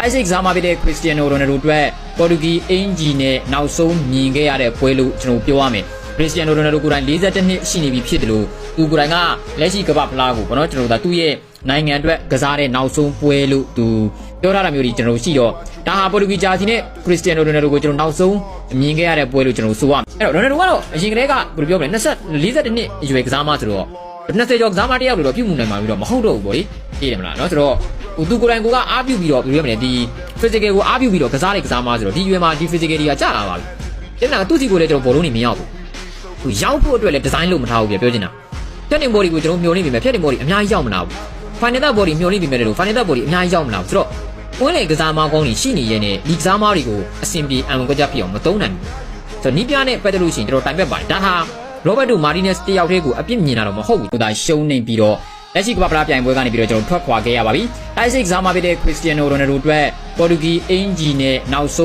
တိုက်စစ်ကစားမဖြစ်တဲ့ခရစ္စတီယာနိုရိုနယ်ဒိုအတွက်ပေါ်တူဂီအင်ဂျီနဲ့နောက်ဆုံးမြင်ခဲ့ရတဲ့ပွဲလို့ကျွန်တော်ပြောရမယ်ခရစ္စတီယာနိုရိုနယ်ဒိုကိုယ်တိုင်42နှစ်ရှိနေပြီဖြစ်တယ်လို့သူကိုယ်တိုင်ကလက်ရှိကမ္ဘာဖလားကိုပေါ့နော်ကျွန်တော်တို့သူ့ရဲ့နိုင်ငံအတွက်ကစားတဲ့နောက်ဆုံးပွဲလို့သူပြောထားတာမျိုးတွေကျွန်တော်ရှိတော့ဒါဟာပေါ်တူဂီဂျာစီနဲ့ခရစ္စတီယာနိုရိုနယ်ဒိုကိုကျွန်တော်နောက်ဆုံးမြင်ခဲ့ရတဲ့ပွဲလို့ကျွန်တော်ဆိုရမယ်အဲ့တော့ရိုနယ်ဒိုကတော့အရင်ကတည်းကဘယ်လိုပြောမလဲ42နှစ်အရွယ်ကစားမဆိုတော့20ကျော်ကစားမတယောက်လို့တော့ပြုမှုနိုင်မှာပြီးတော့မဟုတ်တော့ဘူးဗောလေသိတယ်မလားเนาะဆိုတော့သူကိုယ်တိုင်ကအားပြုပြီးတော့ဘယ်လိုပြောမလဲဒီ physical ကိုအားပြုပြီးတော့ကစားတဲ့ကစားမဆိုတော့ဒီရွယ်မှာဒီ physical တွေကကြာလာပါပြီအဲ့ဒါကသူ့စီကိုလည်းကျွန်တော်ဘောလုံးနေမရောက်ဘူးသူရောက်ဖို့အတွက်လည်း design လုပ်မထားဘူးပြပြောချင်တာဖြတ်တင် body ကိုကျွန်တော်မျှော်နေပြီမဲ့ဖြတ်တင် body အများကြီးရောက်မလာဘူး final body မျှော်နေပြီမဲ့လို့ final body အများကြီးရောက်မလာဘူးဆိုတော့ပွဲလေကစားမကောင်းကြီးရှိနေရဲ့နဲ့ဒီကစားမတွေကိုအဆင်ပြေအောင်ကြဖြစ်အောင်မသုံးနိုင်ဘူးဆိုတော့နီးပြနဲ့ပတ်သက်လို့ရှိရင်ကျွန်တော်တိုင်ပတ်ပါတယ်ဒါဟာ Roberto Martinez တယောက်တည်းကိုအပြစ်မြင်တာတော့မဟုတ်ဘူးသူသာရှုံးနေပြီးတော့လက်ရှိကမ္ဘာဖလားပြိုင်ပွဲကနေပြီးတော့ကျွန်တော်ထွက်ခွာခဲ့ရပါပြီတိုက်စစ်ကစားမဖြစ်တဲ့ခရစ္စတီယာနိုရိုနယ်ဒိုအတွက်ပေါ်တူဂီအင်ဂျီနဲ့နောက်ဆုံး